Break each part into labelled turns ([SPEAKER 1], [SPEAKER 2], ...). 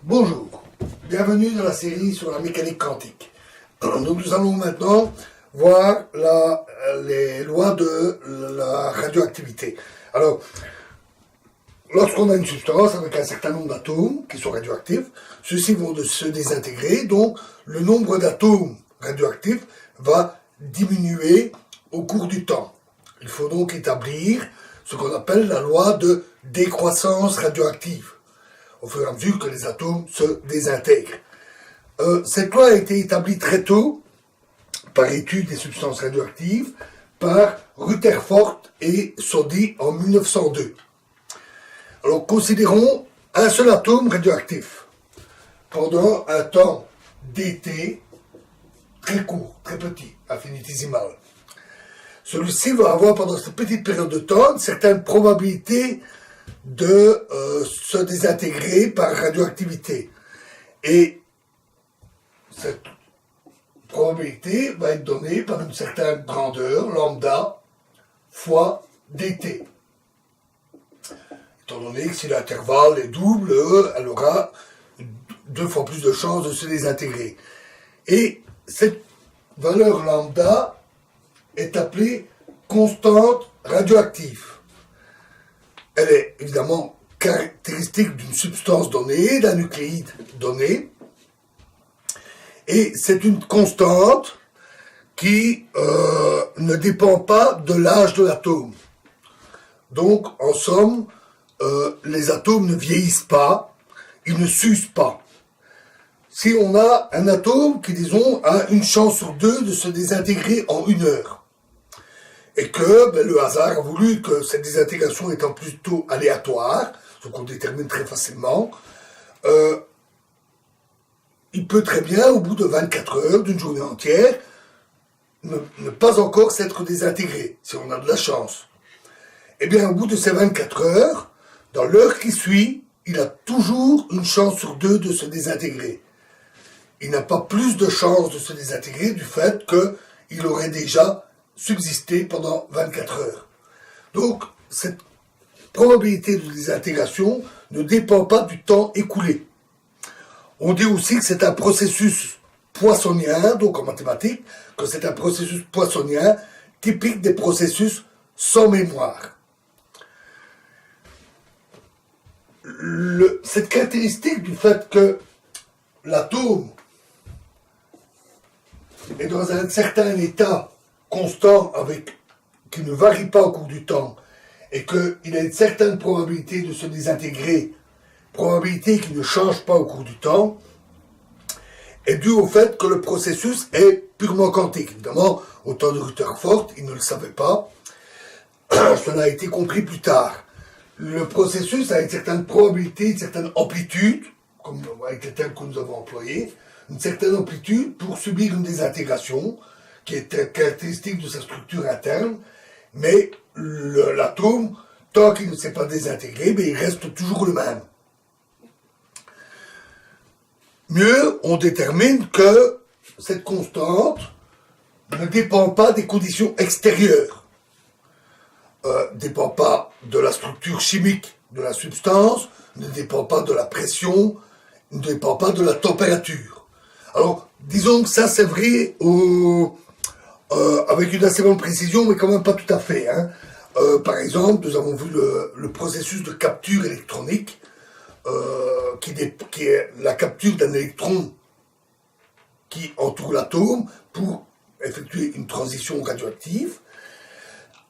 [SPEAKER 1] Bonjour, bienvenue dans la série sur la mécanique quantique. Donc nous allons maintenant voir les lois de la radioactivité. Alors, lorsqu'on a une substance avec un certain nombre d'atomes qui sont radioactifs, ceux-ci vont se désintégrer, donc le nombre d'atomes radioactifs va diminuer au cours du temps. Il faut donc établir ce qu'on appelle la loi de décroissance radioactive, au fur et à mesure que les atomes se désintègrent. Cette loi a été établie très tôt, par étude des substances radioactives, par Rutherford et Soddy en 1902. Alors considérons un seul atome radioactif pendant un temps dt très court, très petit, infinitésimal. Celui-ci va avoir pendant cette petite période de temps une certaine probabilité de se désintégrer par radioactivité. Et cette probabilité va être donnée par une certaine grandeur, lambda, fois dt. Étant donné que si l'intervalle est double, elle aura 2 fois plus de chances de se désintégrer. Et cette valeur lambda est appelée constante radioactive. Elle est évidemment caractéristique d'une substance donnée, d'un nucléide donné, et c'est une constante qui ne dépend pas de l'âge de l'atome. Donc, en somme, les atomes ne vieillissent pas, ils ne s'usent pas. Si on a un atome qui, disons, a une chance sur 2 de se désintégrer en 1 heure, et que le hasard a voulu que cette désintégration étant plutôt aléatoire, ce qu'on détermine très facilement, il peut très bien, au bout de 24 heures, d'une journée entière, ne pas encore s'être désintégré, si on a de la chance. Eh bien, au bout de ces 24 heures, dans l'heure qui suit, il a toujours une chance sur 2 de se désintégrer. Il n'a pas plus de chance de se désintégrer du fait qu'il aurait déjà subsisté pendant 24 heures. Donc, cette probabilité de désintégration ne dépend pas du temps écoulé. On dit aussi que c'est un processus poissonien, donc en mathématiques, que c'est un processus poissonien typique des processus sans mémoire. Cette caractéristique du fait que l'atome est dans un certain état constant qui ne varie pas au cours du temps et qu'il a une certaine probabilité de se désintégrer, probabilité qui ne change pas au cours du temps, est due au fait que le processus est purement quantique. Évidemment, au temps de Rutherford, il ne le savait pas. Cela a été compris plus tard. Le processus a une certaine probabilité, une certaine amplitude, comme avec les termes que nous avons employés, une certaine amplitude pour subir une désintégration, qui est caractéristique de sa structure interne, mais l'atome, tant qu'il ne s'est pas désintégré, il reste toujours le même. Mieux, on détermine que cette constante ne dépend pas des conditions extérieures, ne dépend pas de la structure chimique de la substance, ne dépend pas de la pression, ne dépend pas de la température. Alors, disons que ça c'est vrai avec une assez bonne précision, mais quand même pas tout à fait. Par exemple, nous avons vu le processus de capture électronique, qui est la capture d'un électron qui entoure l'atome pour effectuer une transition radioactive.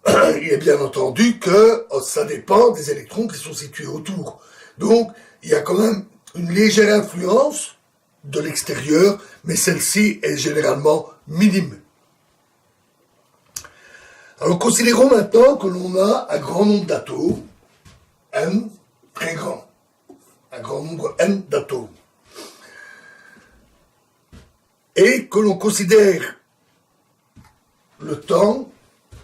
[SPEAKER 1] Il est bien entendu que ça dépend des électrons qui sont situés autour. Donc, il y a quand même une légère influence de l'extérieur, mais celle-ci est généralement minime. Alors, considérons maintenant que l'on a un grand nombre d'atomes, n très grand, un grand nombre n d'atomes, et que l'on considère le temps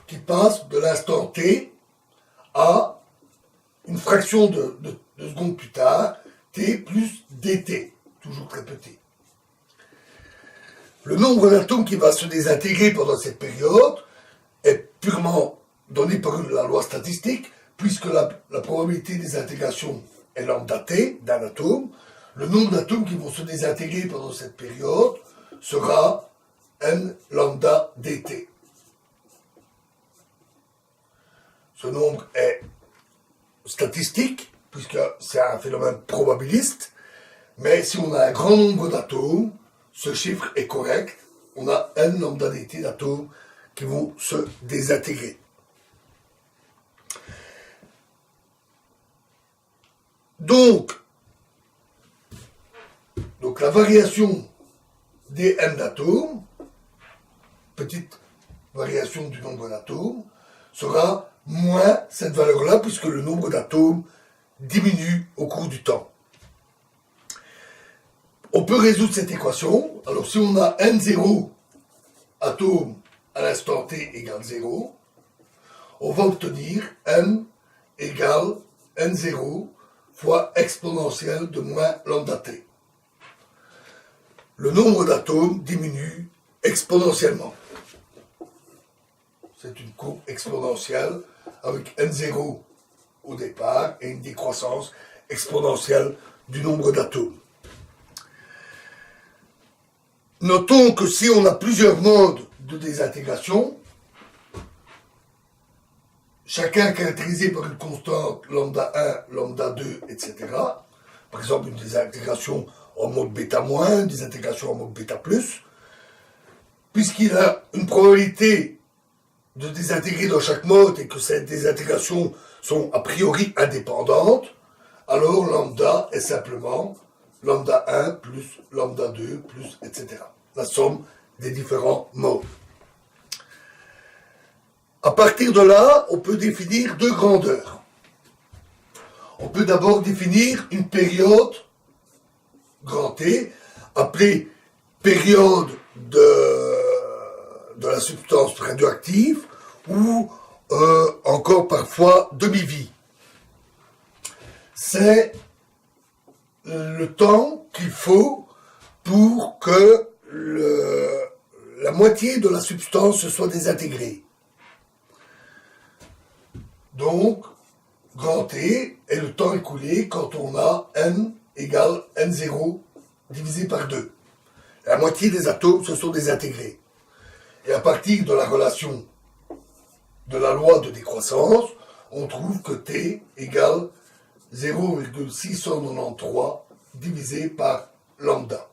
[SPEAKER 1] qui passe de l'instant t à une fraction de seconde plus tard, t plus dt, toujours très petit. Le nombre d'atomes qui va se désintégrer pendant cette période est purement donné par la loi statistique, puisque la probabilité des intégrations est lambda t d'un atome. le nombre d'atomes qui vont se désintégrer pendant cette période sera n lambda dt. Ce nombre est statistique, puisque c'est un phénomène probabiliste, mais si on a un grand nombre d'atomes, ce chiffre est correct, on a n lambda dt d'atomes qui vont se désintégrer. Donc la variation des n d'atomes, petite variation du nombre d'atomes, sera moins cette valeur-là, puisque le nombre d'atomes diminue au cours du temps. On peut résoudre cette équation. Alors si on a n0 atomes à l'instant t égale 0, on va obtenir n égale n0 fois exponentielle de moins lambda t. Le nombre d'atomes diminue exponentiellement. C'est une courbe exponentielle avec n0 au départ et une décroissance exponentielle du nombre d'atomes. Notons que si on a plusieurs modes de désintégration, chacun caractérisé par une constante lambda 1, lambda 2, etc. Par exemple, une désintégration en mode bêta-, une désintégration en mode bêta+, puisqu'il a une probabilité de désintégrer dans chaque mode et que ces désintégrations sont a priori indépendantes, alors lambda est simplement lambda 1 plus lambda 2 plus etc. La somme des différents modes. À partir de là, on peut définir deux grandeurs. On peut d'abord définir une période grand T, appelée période de la substance radioactive, ou encore parfois demi-vie. C'est le temps qu'il faut pour que la moitié de la substance se soit désintégrée. Donc, grand T est le temps écoulé quand on a n égale n0 divisé par 2. La moitié des atomes se sont désintégrés. Et à partir de la relation de la loi de décroissance, on trouve que T égale 0,693 divisé par lambda.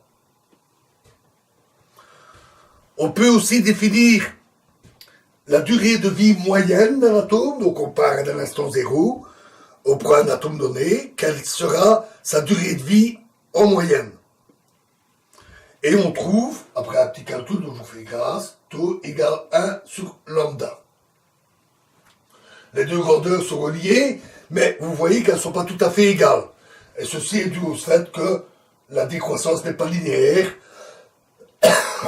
[SPEAKER 1] On peut aussi définir la durée de vie moyenne d'un atome, donc on part d'un instant 0, on prend un atome donné, quelle sera sa durée de vie en moyenne. Et on trouve, après un petit calcul dont je vous fais grâce, tau égale 1 sur lambda. Les deux grandeurs sont reliées, mais vous voyez qu'elles ne sont pas tout à fait égales. Et ceci est dû au fait que la décroissance n'est pas linéaire,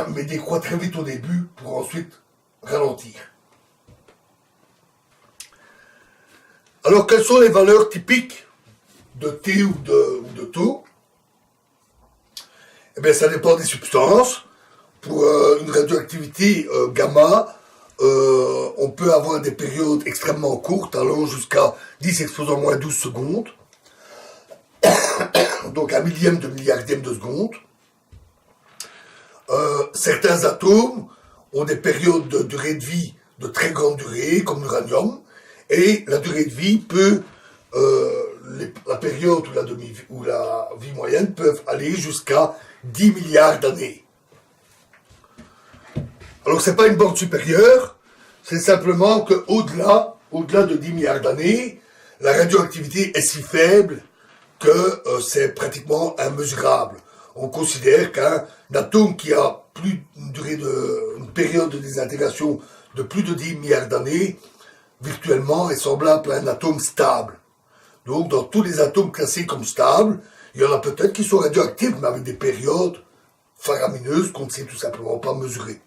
[SPEAKER 1] mais décroît très vite au début pour ensuite ralentir. Alors, quelles sont les valeurs typiques de T ou de tau? Eh bien, ça dépend des substances. Pour une radioactivité gamma, on peut avoir des périodes extrêmement courtes, allant jusqu'à 10 exposant moins 12 secondes. Donc, un millième de milliardième de seconde. Certains atomes ont des périodes de durée de vie de très grande durée, comme l'uranium, et la durée de vie peut, la période ou la vie moyenne peuvent aller jusqu'à 10 milliards d'années. Alors c'est pas une borne supérieure, c'est simplement que au-delà de 10 milliards d'années, la radioactivité est si faible que c'est pratiquement immesurable. On considère qu'un atome qui a une période de désintégration de plus de 10 milliards d'années, virtuellement est semblable à un atome stable. Donc dans tous les atomes classés comme stables, il y en a peut-être qui sont radioactifs, mais avec des périodes faramineuses qu'on ne sait tout simplement pas mesurer.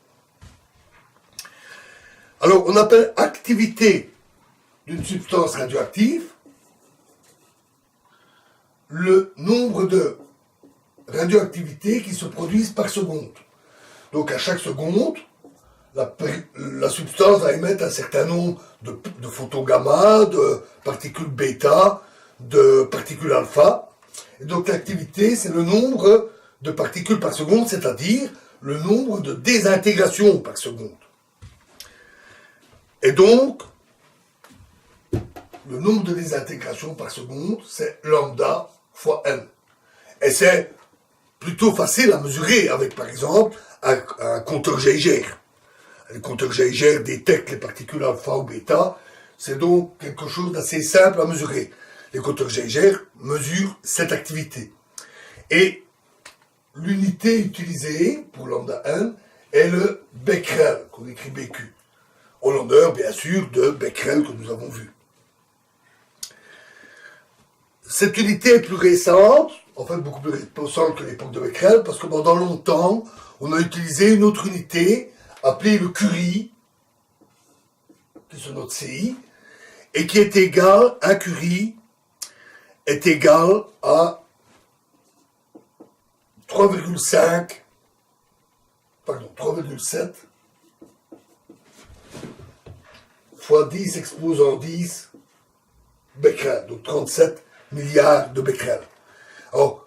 [SPEAKER 1] Alors on appelle activité d'une substance radioactive le nombre de radioactivités qui se produisent par seconde. Donc à chaque seconde, la substance va émettre un certain nombre de photons gamma, de particules bêta, de particules alpha, Et donc l'activité, c'est le nombre de particules par seconde, c'est-à-dire le nombre de désintégrations par seconde. Et donc, le nombre de désintégrations par seconde, c'est lambda fois n. Et c'est plutôt facile à mesurer avec, par exemple, un compteur Geiger. Le compteur Geiger détecte les particules alpha ou bêta. C'est donc quelque chose d'assez simple à mesurer. Les compteurs Geiger mesurent cette activité. Et l'unité utilisée pour lambda n est le Becquerel, qu'on écrit BQ. En l'honneur, bien sûr, de Becquerel que nous avons vu. Cette unité est plus récente, en fait beaucoup plus récente que l'époque de Becquerel, parce que pendant longtemps, on a utilisé une autre unité appelée le Curie, qui est notre CI, et qui est égal, un Curie est égal à 3,7 fois 10 exposant 10 Becquerel, donc 37 milliards de Becquerel. Alors,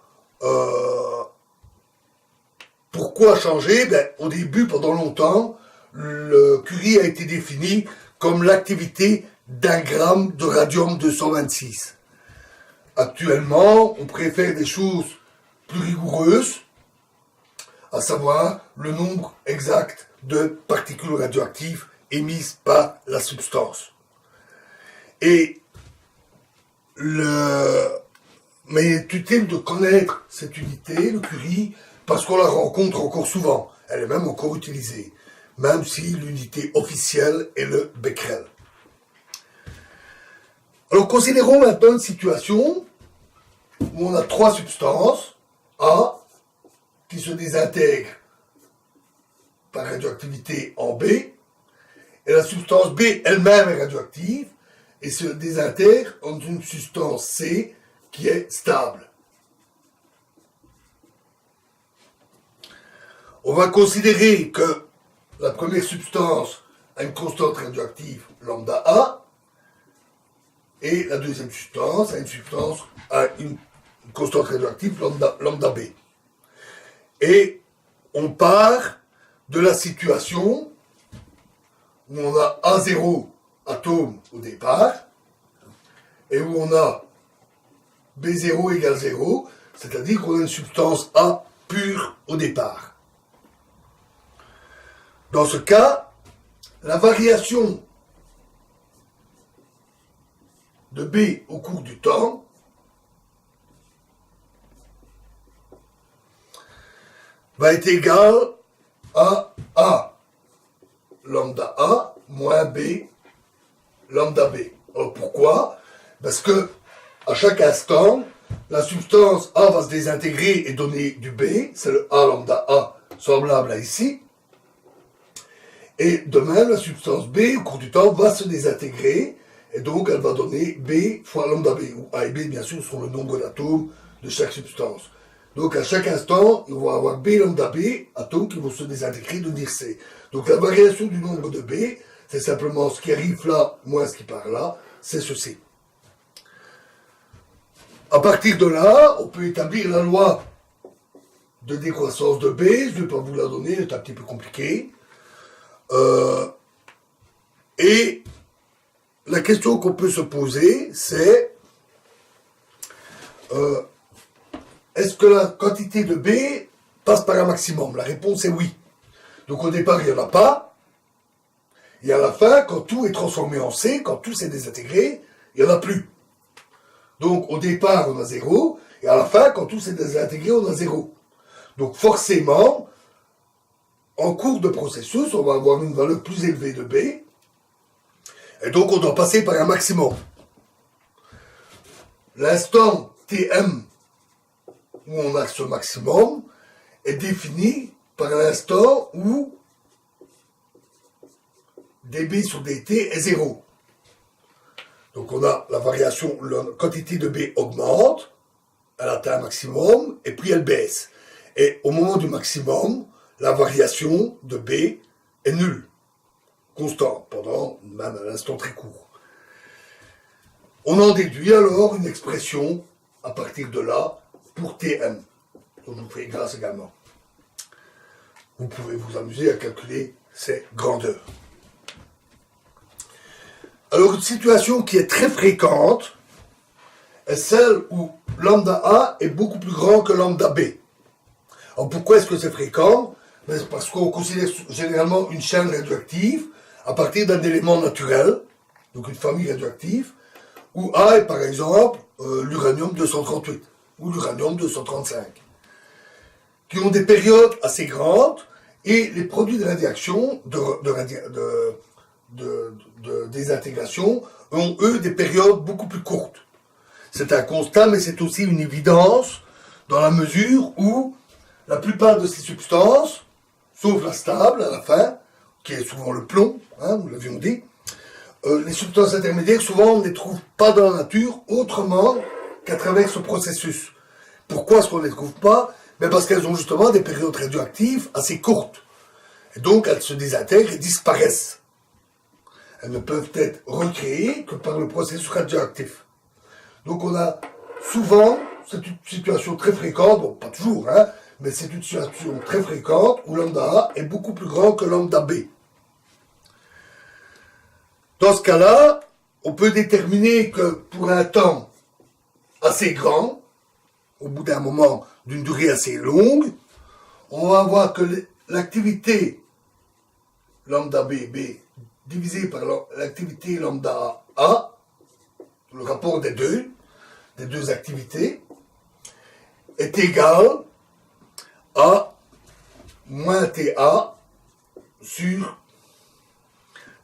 [SPEAKER 1] pourquoi changer? Au début, pendant longtemps, le Curie a été défini comme l'activité d'1 gramme de radium-226. Actuellement, on préfère des choses plus rigoureuses, à savoir le nombre exact de particules radioactives émises par la substance. Mais il est utile de connaître cette unité, le Curie, parce qu'on la rencontre encore souvent. Elle est même encore utilisée, même si l'unité officielle est le Becquerel. Alors considérons maintenant une situation où on a 3 substances A qui se désintègrent par radioactivité en B, et la substance B elle-même est radioactive et se désintègre en une substance C qui est stable. On va considérer que la première substance a une constante radioactive lambda A, et la deuxième substance a une constante radioactive lambda B. Et on part de la situation où on a A0 atomes au départ, et où on a B0 égale 0, c'est-à-dire qu'on a une substance A pure au départ. Dans ce cas, la variation de B au cours du temps va être égale à A lambda A moins B lambda B. Alors pourquoi? Parce que à chaque instant, la substance A va se désintégrer et donner du B, c'est le A lambda A semblable à ici. Et de même, la substance B, au cours du temps, va se désintégrer, et donc elle va donner B fois lambda B, où A et B, bien sûr, sont le nombre d'atomes de chaque substance. Donc à chaque instant, il va y avoir B lambda B, atomes qui vont se désintégrer et devenir C. Donc la variation du nombre de B, c'est simplement ce qui arrive là, moins ce qui part là, c'est ceci. À partir de là, on peut établir la loi de décroissance de B, je ne vais pas vous la donner, c'est un petit peu compliqué. Et la question qu'on peut se poser, c'est est-ce que la quantité de B passe par un maximum? La réponse est oui. Donc au départ, il n'y en a pas. Et à la fin, quand tout est transformé en C, quand tout s'est désintégré, il n'y en a plus. Donc au départ, on a 0, et à la fin, quand tout s'est désintégré, on a 0. Donc forcément, en cours de processus, on va avoir une valeur plus élevée de B, et donc on doit passer par un maximum. L'instant Tm, où on a ce maximum, est défini par l'instant où dB sur dt est 0. Donc on a la variation, la quantité de B augmente, elle atteint un maximum, et puis elle baisse. Et au moment du maximum, la variation de B est nulle, constante, pendant même un instant très court. On en déduit alors une expression à partir de là pour Tm. Donc je vous fais grâce également. Vous pouvez vous amuser à calculer ces grandeurs. Alors une situation qui est très fréquente est celle où lambda A est beaucoup plus grand que lambda B. Alors pourquoi est-ce que c'est fréquent? C'est parce qu'on considère généralement une chaîne radioactive à partir d'un élément naturel, donc une famille radioactive, où A est par exemple l'uranium 238 ou l'uranium 235, qui ont des périodes assez grandes, et les produits de radiation, de désintégration, ont eux des périodes beaucoup plus courtes. C'est un constat, mais c'est aussi une évidence dans la mesure où la plupart de ces substances, sauf la stable à la fin, qui est souvent le plomb, nous l'avions dit, les substances intermédiaires, souvent, on ne les trouve pas dans la nature autrement qu'à travers ce processus. Pourquoi est-ce qu'on ne les trouve pas? Parce qu'elles ont justement des périodes radioactives assez courtes. Et donc, elles se désintègrent et disparaissent. Elles ne peuvent être recréées que par le processus radioactif. Donc, on a souvent, c'est une situation très fréquente, bon, pas toujours, mais c'est une situation très fréquente où lambda A est beaucoup plus grand que lambda B. Dans ce cas-là, on peut déterminer que pour un temps assez grand, au bout d'un moment d'une durée assez longue, on va voir que l'activité lambda B divisée par l'activité lambda A, le rapport des deux activités, est égal à moins TA sur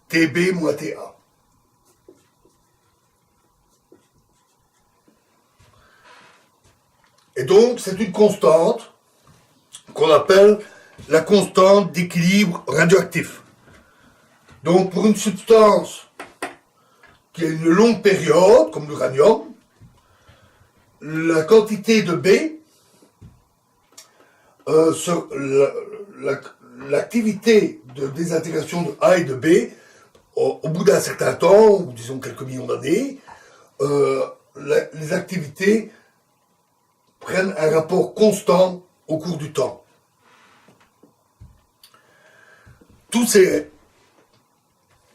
[SPEAKER 1] TB moins TA. Et donc, c'est une constante qu'on appelle la constante d'équilibre radioactif. Donc, pour une substance qui a une longue période, comme l'uranium, la quantité de B, l'activité de désintégration de A et de B, au bout d'un certain temps, ou disons quelques millions d'années, les activités prennent un rapport constant au cours du temps. Toutes ces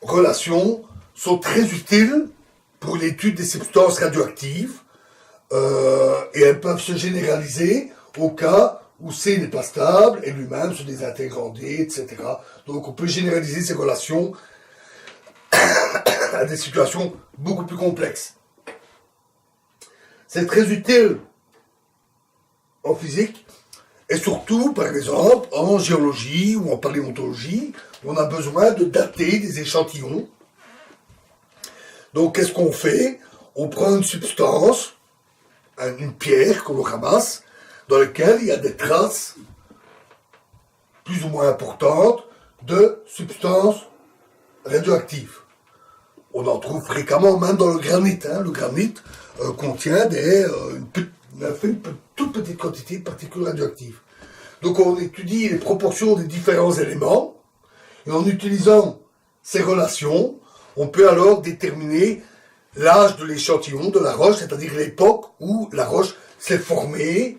[SPEAKER 1] relations sont très utiles pour l'étude des substances radioactives et elles peuvent se généraliser au cas où C n'est pas stable et lui-même se désintègre en D, etc. Donc on peut généraliser ces relations à des situations beaucoup plus complexes. C'est très utile en physique et surtout, par exemple, en géologie ou en paléontologie, on a besoin de dater des échantillons. Donc qu'est-ce qu'on fait? On prend une substance, une pierre qu'on ramasse, dans laquelle il y a des traces plus ou moins importantes de substances radioactives. On en trouve fréquemment, même dans le granit. Le granit contient une toute petite quantité de particules radioactives. Donc on étudie les proportions des différents éléments, et en utilisant ces relations, on peut alors déterminer l'âge de l'échantillon de la roche, c'est-à-dire l'époque où la roche s'est formée,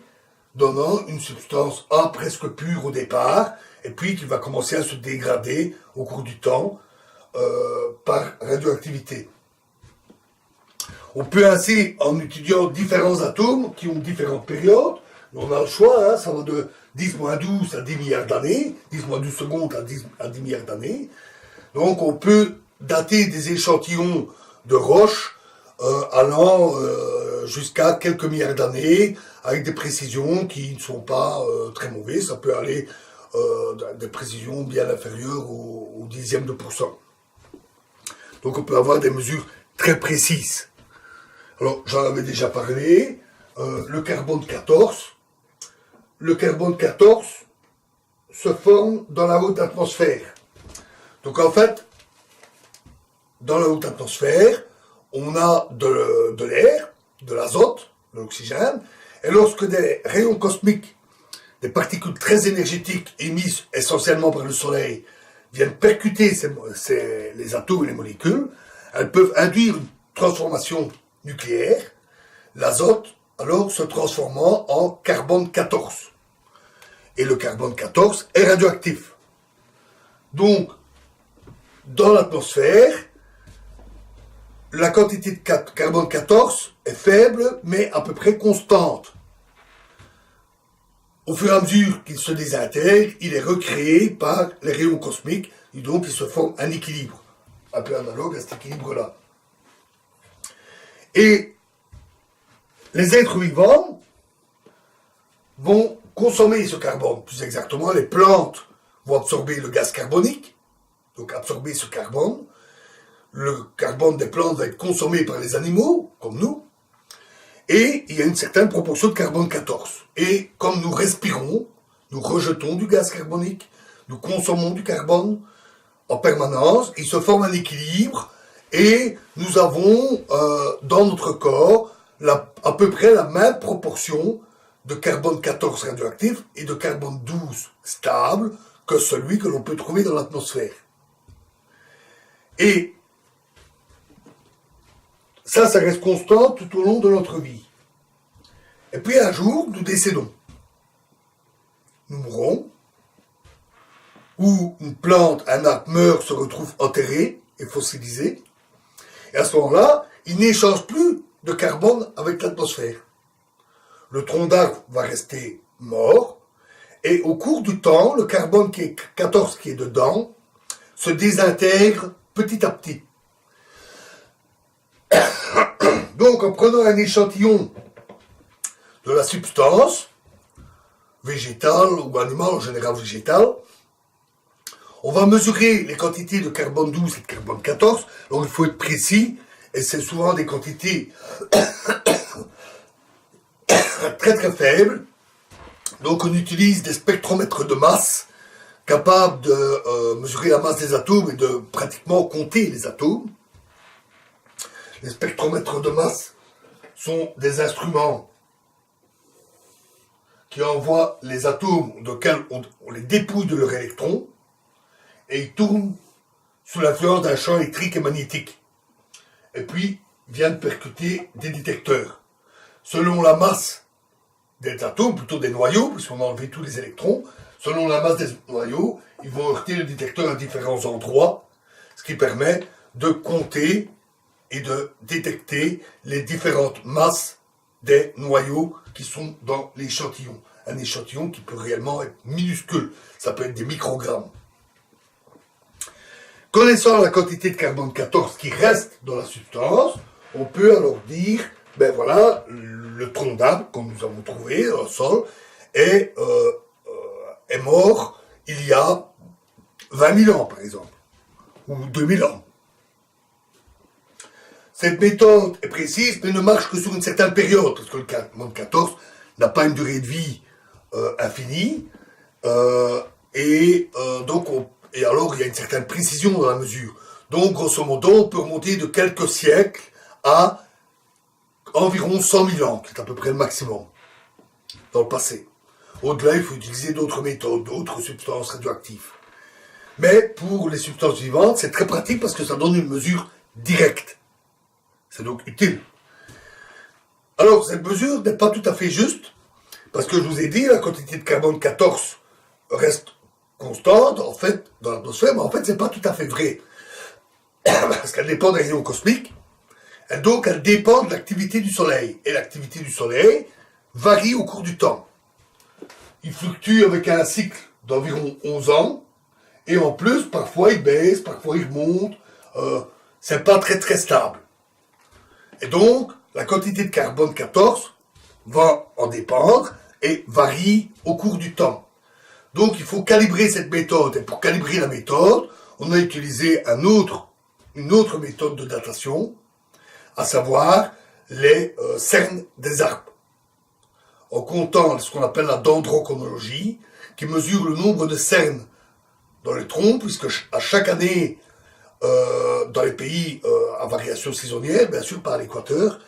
[SPEAKER 1] donnant une substance A presque pure au départ, et puis qui va commencer à se dégrader au cours du temps par radioactivité. On peut ainsi, en étudiant différents atomes qui ont différentes périodes, on a le choix, ça va de 10-12 à 10 milliards d'années, 10-12 secondes à 10 milliards d'années. Donc on peut dater des échantillons de roches allant jusqu'à quelques milliards d'années, avec des précisions qui ne sont pas très mauvaises. Ça peut aller des précisions bien inférieures au dixième de pourcent. Donc on peut avoir des mesures très précises. Alors j'en avais déjà parlé, le carbone 14. Le carbone 14 se forme dans la haute atmosphère. Donc en fait, dans la haute atmosphère, on a de l'air, de l'azote, de l'oxygène, et lorsque des rayons cosmiques, des particules très énergétiques émises essentiellement par le Soleil, viennent percuter les atomes et les molécules, elles peuvent induire une transformation nucléaire. L'azote alors se transformant en carbone 14. Et le carbone 14 est radioactif. Donc, dans l'atmosphère, la quantité de carbone 14 est faible, mais à peu près constante. Au fur et à mesure qu'il se désintègre, il est recréé par les rayons cosmiques, et donc il se forme un équilibre, un peu analogue à cet équilibre-là. Et les êtres vivants vont consommer ce carbone, plus exactement les plantes vont absorber le gaz carbonique, donc absorber ce carbone. Le carbone des plantes va être consommé par les animaux, comme nous, et il y a une certaine proportion de carbone 14. Et comme nous respirons, nous rejetons du gaz carbonique, nous consommons du carbone en permanence, il se forme un équilibre, et nous avons dans notre corps à peu près la même proportion de carbone 14 radioactif et de carbone 12 stable que celui que l'on peut trouver dans l'atmosphère. Et ça reste constant tout au long de notre vie. Et puis un jour, nous décédons. Nous mourons, ou une plante, un arbre meurt, se retrouve enterré et fossilisé. Et à ce moment-là, il n'échange plus de carbone avec l'atmosphère. Le tronc d'arbre va rester mort, et au cours du temps, le carbone 14 qui est dedans se désintègre petit à petit. Donc, en prenant un échantillon de la substance, végétale ou animale, en général végétale, on va mesurer les quantités de carbone 12 et de carbone 14, donc il faut être précis, et c'est souvent des quantités très très faibles. Donc on utilise des spectromètres de masse capables de mesurer la masse des atomes et de pratiquement compter les atomes. Les spectromètres de masse sont des instruments qui envoient les atomes auxquels on les dépouille de leurs électrons et ils tournent sous l'influence d'un champ électrique et magnétique. Et puis viennent percuter des détecteurs. Selon la masse des atomes, plutôt des noyaux, puisqu'on a enlevé tous les électrons, selon la masse des noyaux, ils vont heurter le détecteur à différents endroits, ce qui permet de compter et de détecter les différentes masses des noyaux qui sont dans l'échantillon. Un échantillon qui peut réellement être minuscule, ça peut être des microgrammes. Connaissant la quantité de carbone 14 qui reste dans la substance, on peut alors dire, ben voilà, le tronc d'arbre que nous avons trouvé au sol est mort il y a 20 000 ans, par exemple, ou 2000 ans. Cette méthode est précise, mais ne marche que sur une certaine période, parce que le carbone 14 n'a pas une durée de vie infinie, et alors il y a une certaine précision dans la mesure. Donc, grosso modo, on peut remonter de quelques siècles à environ 100 000 ans, qui est à peu près le maximum, dans le passé. Au-delà, il faut utiliser d'autres méthodes, d'autres substances radioactives. Mais pour les substances vivantes, c'est très pratique parce que ça donne une mesure directe. C'est donc utile. Alors, cette mesure n'est pas tout à fait juste, parce que je vous ai dit, la quantité de carbone 14 reste constante, en fait, dans l'atmosphère, mais en fait, c'est pas tout à fait vrai. Parce qu'elle dépend des rayons cosmiques, et donc elle dépend de l'activité du Soleil. Et l'activité du Soleil varie au cours du temps. Il fluctue avec un cycle d'environ 11 ans, et en plus, parfois il baisse, parfois il monte, c'est pas très très stable. Et donc, la quantité de carbone 14 va en dépendre et varie au cours du temps. Donc, il faut calibrer cette méthode. Et pour calibrer la méthode, on a utilisé une autre méthode de datation, à savoir les cernes des arbres. En comptant ce qu'on appelle la dendrochronologie, qui mesure le nombre de cernes dans les troncs, puisque à chaque année, dans les pays à variation saisonnière, bien sûr pas à l'équateur,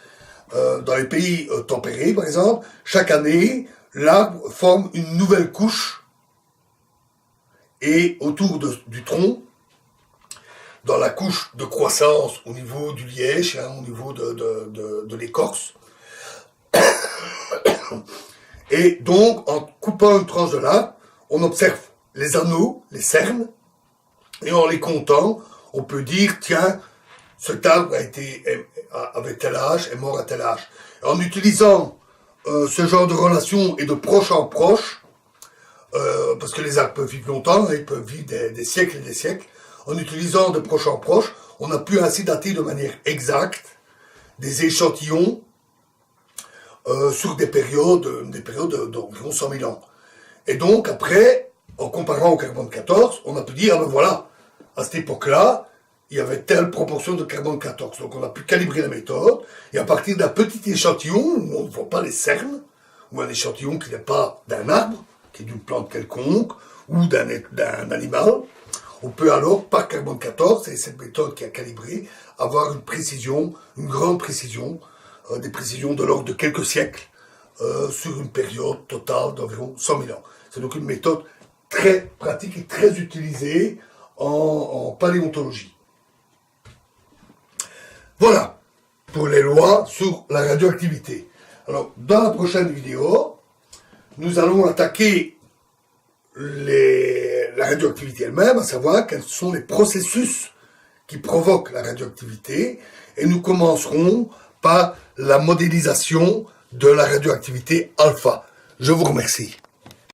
[SPEAKER 1] dans les pays tempérés par exemple, chaque année, l'arbre forme une nouvelle couche et autour du tronc, dans la couche de croissance au niveau du liège, au niveau de l'écorce, Et donc, en coupant une tranche de l'arbre, on observe les anneaux, les cernes, et en les comptant, on peut dire, tiens, cet arbre avait tel âge, est mort à tel âge. En utilisant ce genre de relation et de proche en proche, parce que les arbres peuvent vivre longtemps, ils peuvent vivre des siècles et des siècles, en utilisant de proche en proche, on a pu ainsi dater de manière exacte des échantillons sur des périodes d'environ 100 000 ans. Et donc, après, en comparant au carbone 14, on a pu dire, ah ben voilà, à cette époque-là, il y avait telle proportion de carbone 14. Donc, on a pu calibrer la méthode, et à partir d'un petit échantillon, où on ne voit pas les cernes, ou un échantillon qui n'est pas d'un arbre, qui est d'une plante quelconque, ou d'un animal, on peut alors, par carbone 14, et cette méthode qui a calibré, avoir une précision, une grande précision, des précisions de l'ordre de quelques siècles, sur une période totale d'environ 100 000 ans. C'est donc une méthode très pratique et très utilisée en paléontologie. Voilà pour les lois sur la radioactivité. Alors, dans la prochaine vidéo, nous allons attaquer la radioactivité elle-même, à savoir quels sont les processus qui provoquent la radioactivité, et nous commencerons par la modélisation de la radioactivité alpha. Je vous remercie.